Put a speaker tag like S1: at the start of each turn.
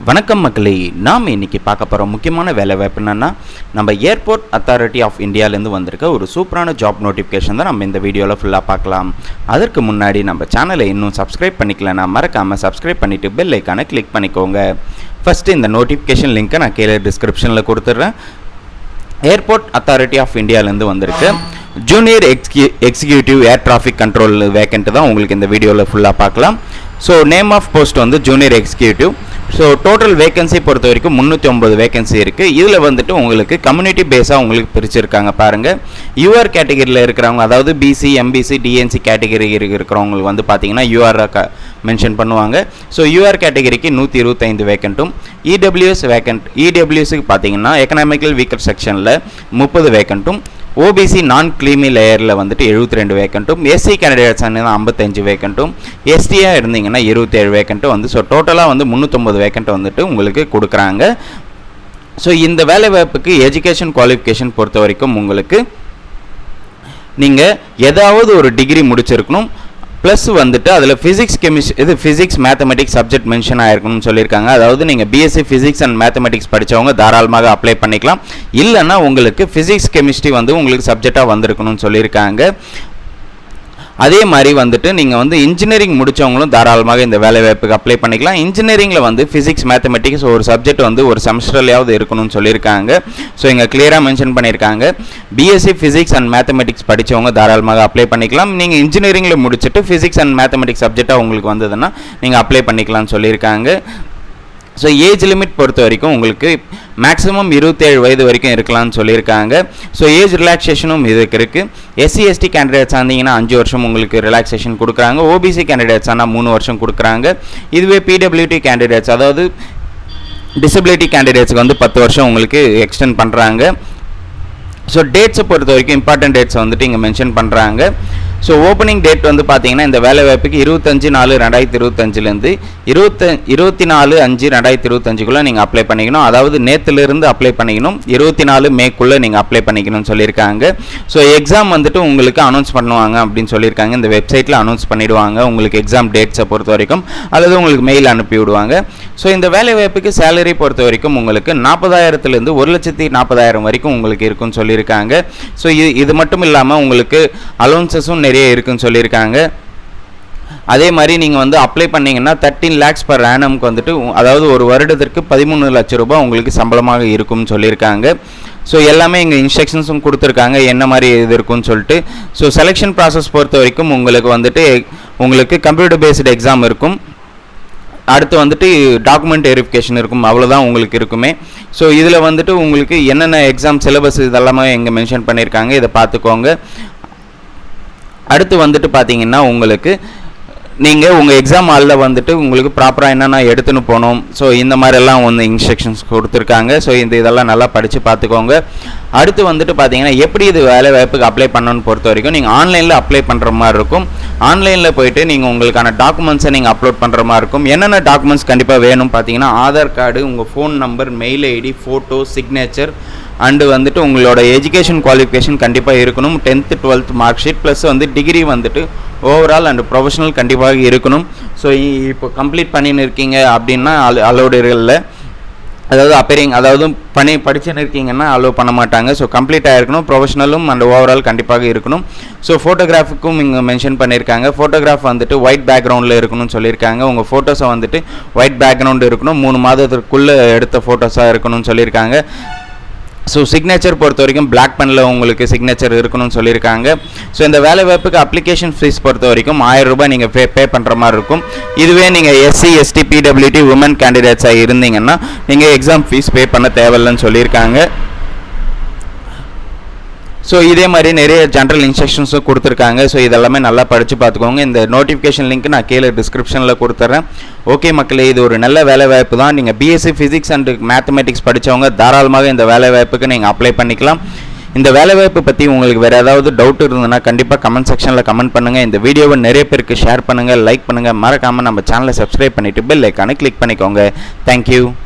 S1: வணக்கம் மக்களே, நாம் இன்றைக்கி பார்க்க போகிற முக்கியமான வேலை வாய்ப்பு என்னென்னா, நம்ம ஏர்போர்ட் அத்தாரிட்டி ஆஃப் இந்தியாவிலேருந்து வந்திருக்க ஒரு சூப்பரான ஜாப் நோட்டிஃபிகேஷன் தான் நம்ம இந்த வீடியோவில் ஃபுல்லாக பார்க்கலாம். அதற்கு முன்னாடி நம்ம சேனலை இன்னும் சப்ஸ்கிரைப் பண்ணிக்கலன்னா மறக்காமல் சப்ஸ்கிரைப் பண்ணிவிட்டு பெல் ஐக்கானை கிளிக் பண்ணிக்கோங்க. ஃபஸ்ட்டு இந்த நோட்டிஃபிகேஷன் லிங்க்கை நான் கீழே டிஸ்கிரிப்ஷனில் கொடுத்துட்றேன். ஏர்போர்ட் அத்தாரிட்டி ஆஃப் இந்தியாவிலேருந்து வந்திருக்கு junior executive air traffic control vacant தான் உங்களுக்கு இந்த வீடியோவில் ஃபுல்லாக பார்க்கலாம். ஸோ நேம் ஆஃப் போஸ்ட் வந்து junior executive. So total vacancy பொறுத்த வரைக்கும் 309 வேகன்சி இருக்குது. இதில் வந்துட்டு உங்களுக்கு கம்யூனிட்டி பேஸாக உங்களுக்கு பிரிச்சுருக்காங்க பாருங்கள். யூஆர் கேட்டகரியில் இருக்கிறவங்க, அதாவது பிசி, எம்பிசி, டிஎன்சி கேட்டகரி இருக்கிறவங்களுக்கு வந்து பார்த்தீங்கன்னா யூஆர் மென்ஷன் பண்ணுவாங்க. ஸோ யூஆர் கேட்டகரிக்கு 125 வேக்கண்ட்டும், இடபிள்யூஎஸ் வேக்கண்ட், இடபிள்யூஎஸ்க்கு பார்த்தீங்கன்னா எக்கனாமிக்கல் வீக்கர் செக்ஷனில் 30 வேக்கண்ட்டும், ஓபிசி நான் க்ரீமி லேயரில் வந்துட்டு 72 வேக்கண்ட்டும், எஸ்சி கேண்டிடேட்ஸ் 55 வேக்கண்ட்டும், எஸ்டியாக இருந்தீங்கன்னா 27 வேக்கண்ட்டும் வந்து ஸோ டோட்டலாக வந்து 309 வேக்கண்ட் வந்துட்டு உங்களுக்கு கொடுக்குறாங்க. ஸோ இந்த வேலை வாய்ப்புக்கு எஜுகேஷன் குவாலிஃபிகேஷன் பொறுத்த வரைக்கும் உங்களுக்கு நீங்கள் ஏதாவது ஒரு டிகிரி முடிச்சிருக்கணும். ப்ளஸ் வந்துட்டு அதில் ஃபிசிக்ஸ் மேத்தமெட்டிக்ஸ் சப்ஜெக்ட் மென்ஷன் ஆகிருக்கணும்னு சொல்லியிருக்காங்க. அதாவது நீங்கள் பிஎஸ்சி ஃபிசிக்ஸ் அண்ட் மேத்தமெட்டிக்ஸ் படித்தவங்க தாராளமாக அப்ளை பண்ணிக்கலாம். இல்லைன்னா உங்களுக்கு ஃபிசிக்ஸ் கெமிஸ்ட்ரி வந்து உங்களுக்கு சப்ஜெக்டாக வந்திருக்கணும்னு சொல்லியிருக்காங்க. அதே மாதிரி வந்துட்டு நீங்கள் வந்து இன்ஜினியரிங் முடித்தவங்களும் தாராளமாக இந்த வேலை வாய்ப்புக்கு அப்ளை பண்ணிக்கலாம். இன்ஜினியரிங்கில் வந்து ஃபிசிக்ஸ் மேத்தமெட்டிக்ஸ் ஒரு சப்ஜெக்ட் வந்து ஒரு செமஸ்டர்லையாவது இருக்கணும்னு சொல்லியிருக்காங்க. ஸோ இங்கே கிளியராக மென்ஷன் பண்ணியிருக்காங்க. பிஎஸ்சி ஃபிசிக்ஸ் அண்ட் மேத்தமெட்டிக்ஸ் படித்தவங்க தாராளமாக அப்ளை பண்ணிக்கலாம். நீங்கள் இன்ஜினியரிங்கில் முடிச்சுட்டு ஃபிசிக்ஸ் அண்ட் மேத்தமெட்டிக்ஸ் சப்ஜெக்டாக உங்களுக்கு வந்ததுன்னா நீங்கள் அப்ளை பண்ணிக்கலாம்னு சொல்லியிருக்காங்க. ஸோ ஏஜ் லிமிட் பொறுத்த வரைக்கும் உங்களுக்கு மேக்ஸிமம் 27 வயது வரைக்கும் இருக்கலாம்னு சொல்லியிருக்காங்க. ஸோ ஏஜ் ரிலாக்ஸேஷனும் இதுக்கு இருக்குது. எஸ்சி எஸ்டி கேண்டிடேட்ஸ் ஆனீங்கன்னா 5 வருஷம் உங்களுக்கு ரிலாக்ஸேஷன் கொடுக்குறாங்க. ஓபிசி கேண்டிடேட்ஸ் ஆனால் 3 வருஷம் கொடுக்குறாங்க. இதுவே பிடபிள்யூடி கேண்டிடேட்ஸ், அதாவது டிசபிலிட்டி கேண்டிடேட்ஸுக்கு வந்து 10 வருஷம் உங்களுக்கு எக்ஸ்டெண்ட் பண்ணுறாங்க. ஸோ டேட்ஸை பொறுத்த வரைக்கும் இம்பார்ட்டன்ட் டேட்ஸை வந்துட்டு இங்கே மென்ஷன் பண்ணுறாங்க. ஸோ ஓப்பனிங் டேட் வந்து பார்த்தீங்கன்னா இந்த வேலை வாய்ப்புக்கு 25/4/2025 24/5/2025 நீங்கள் அப்ளை பண்ணிக்கணும். அதாவது நேற்றுலேருந்து அப்ளை பண்ணிக்கணும். 24 மேக்குள்ளே நீங்கள் அப்ளை பண்ணிக்கணும்னு சொல்லியிருக்காங்க. ஸோ எக்ஸாம் வந்துட்டு உங்களுக்கு அனௌன்ஸ் பண்ணுவாங்க அப்படின்னு சொல்லியிருக்காங்க. இந்த வெப்சைட்டில் அனௌன்ஸ் பண்ணிவிடுவாங்க உங்களுக்கு எக்ஸாம் டேட்ஸை பொறுத்த வரைக்கும், அல்லது உங்களுக்கு மெயில் அனுப்பி விடுவாங்க. ஸோ இந்த வேலை வாய்ப்புக்கு சேலரி பொறுத்த வரைக்கும் உங்களுக்கு 40,000 1,40,000 வரைக்கும் உங்களுக்கு இருக்குன்னு சொல்லியிருக்காங்க. ஸோ இது மட்டும் இல்லாமல் உங்களுக்கு அலோன்சஸும் நிறைய இருக்குன்னு சொல்லியிருக்காங்க. அதே மாதிரி நீங்கள் வந்து அப்ளை பண்ணிங்கன்னா 13 lakhs per annumக்கு வந்துட்டு, அதாவது ஒரு வருடத்திற்கு 13 லட்சம் ரூபாய் உங்களுக்கு சம்பளமாக இருக்கும்னு சொல்லியிருக்காங்க. ஸோ எல்லாமே இங்கே இன்ஸ்ட்ரக்ஷன்ஸும் கொடுத்துருக்காங்க என்ன மாதிரி இது இருக்குன்னு சொல்லிட்டு. ஸோ செலெக்ஷன் ப்ராசஸ் பொறுத்த வரைக்கும் உங்களுக்கு கம்ப்யூட்டர் பேஸ்டு எக்ஸாம் இருக்கும். அடுத்து வந்துட்டு டாக்குமெண்ட் வெரிஃபிகேஷன் இருக்கும். அவ்வளோதான் உங்களுக்கு இருக்குமே. ஸோ இதில் வந்துட்டு உங்களுக்கு என்னென்ன எக்ஸாம் சிலபஸ் இதெல்லாமே இங்கே மென்ஷன் பண்ணியிருக்காங்க, இதை பார்த்துக்கோங்க. அடுத்து வந்துட்டு பார்த்தீங்கன்னா உங்களுக்கு நீங்கள் உங்கள் எக்ஸாம் ஹாலில் வந்துட்டு உங்களுக்கு ப்ராப்பராக என்னென்ன எடுத்துன்னு போகணும். ஸோ இந்த மாதிரிலாம் வந்து இன்ஸ்ட்ரக்ஷன்ஸ் கொடுத்துருக்காங்க. ஸோ இதெல்லாம் நல்லா படித்து பார்த்துக்கோங்க. அடுத்து வந்துட்டு பார்த்தீங்கன்னா எப்படி இது வேலை வாய்ப்புக்கு அப்ளை பண்ணணும்னு பொறுத்த வரைக்கும் நீங்கள் ஆன்லைனில் அப்ளை பண்ணுற மாதிரி இருக்கும். ஆன்லைனில் போய்ட்டு நீங்கள் உங்களுக்கான டாக்குமெண்ட்ஸை நீங்கள் அப்லோட் பண்ணுற மாதிரி இருக்கும். என்னென்ன டாக்குமெண்ட்ஸ் கண்டிப்பாக வேணும் பார்த்தீங்கன்னா, ஆதார் கார்டு, உங்கள் phone number, mail ID, photo, signature, and வந்துட்டு உங்களோட எஜுகேஷன் குவாலிஃபிகேஷன் கண்டிப்பாக இருக்கணும். 10th 12th mark sheet plus வந்து டிகிரி வந்துட்டு ஓவரால் அண்டு ப்ரொஃபஷனல் கண்டிப்பாக இருக்கணும். ஸோ இப்போ கம்ப்ளீட் பண்ணின்னு இருக்கீங்க அப்படின்னா அலோடு இல்லை. அதாவது படிச்சுன்னு இருக்கீங்கன்னா அலோவ் பண்ண மாட்டாங்க. ஸோ கம்ப்ளீட்டாக இருக்கணும். ப்ரொஃபஷனலும் அண்ட் ஓவரால் கண்டிப்பாக இருக்கணும். ஸோ ஃபோட்டோகிராஃபுக்கும் இங்கே மென்ஷன் பண்ணியிருக்காங்க. ஃபோட்டோகிராஃப் வந்துட்டு ஒயிட் பேக்ரவுண்டில் இருக்கணும்னு சொல்லியிருக்காங்க. உங்கள் ஃபோட்டோஸை வந்துட்டு ஒயிட் பேக்ரவுண்டு இருக்கணும். 3 மாதத்துக்குள்ளே எடுத்த ஃபோட்டோஸாக இருக்கணும்னு சொல்லியிருக்காங்க. ஸோ சிக்னேச்சர் பொறுத்த வரைக்கும் பிளாக் பெனில் உங்களுக்கு சிக்னேச்சர் இருக்கணும்னு சொல்லியிருக்காங்க. ஸோ இந்த வேலை வாய்ப்புக்கு அப்ளிகேஷன் ஃபீஸ் பொறுத்த வரைக்கும் 1000 ரூபாய் நீங்கள் பே பண்ணுற மாதிரி இருக்கும். இதுவே நீங்கள் எஸ்சி எஸ்டி பிடபிள்யூடி உமன் கேண்டிடேட்ஸாக இருந்தீங்கன்னா நீங்கள் எக்ஸாம் ஃபீஸ் பே பண்ண தேவையில்லைன்னு சொல்லியிருக்காங்க. ஸோ இதே மாதிரி நிறைய ஜென்ரல் இன்ஸ்ட்ரக்ஷன்ஸும் கொடுத்துருக்காங்க. ஸோ இதெல்லாமே நல்லா படித்து பார்த்துக்கோங்க. இந்த நோட்டிஃபிகேஷன் லிங்க் நான் கீழே டிஸ்கிரிப்ஷனில் கொடுத்துட்றேன். ஓகே மக்களே, இது ஒரு நல்ல வேலை வாய்ப்பு தான். நீங்கள் பிஎஸ்சி ஃபிசிக்ஸ் அண்ட் மேத்தமெட்டிக்ஸ் படித்தவங்க தாராளமாக இந்த வேலை வாய்ப்புக்கு நீங்கள் அப்ளை பண்ணிக்கலாம். இந்த வேலை வாய்ப்பு பற்றி உங்களுக்கு வேறு ஏதாவது டவுட் இருந்ததுன்னா கண்டிப்பாக கமெண்ட் செக்ஷனில் கமெண்ட் பண்ணுங்கள். இந்த வீடியோவை நிறைய பேருக்கு ஷேர் பண்ணுங்கள், லைக் பண்ணுங்கள். மறக்காமல் நம்ம சேனலை சப்ஸ்கிரைப் பண்ணிவிட்டு பெல் ஐக்கானை கிளிக் பண்ணிக்கோங்க. தேங்க்யூ.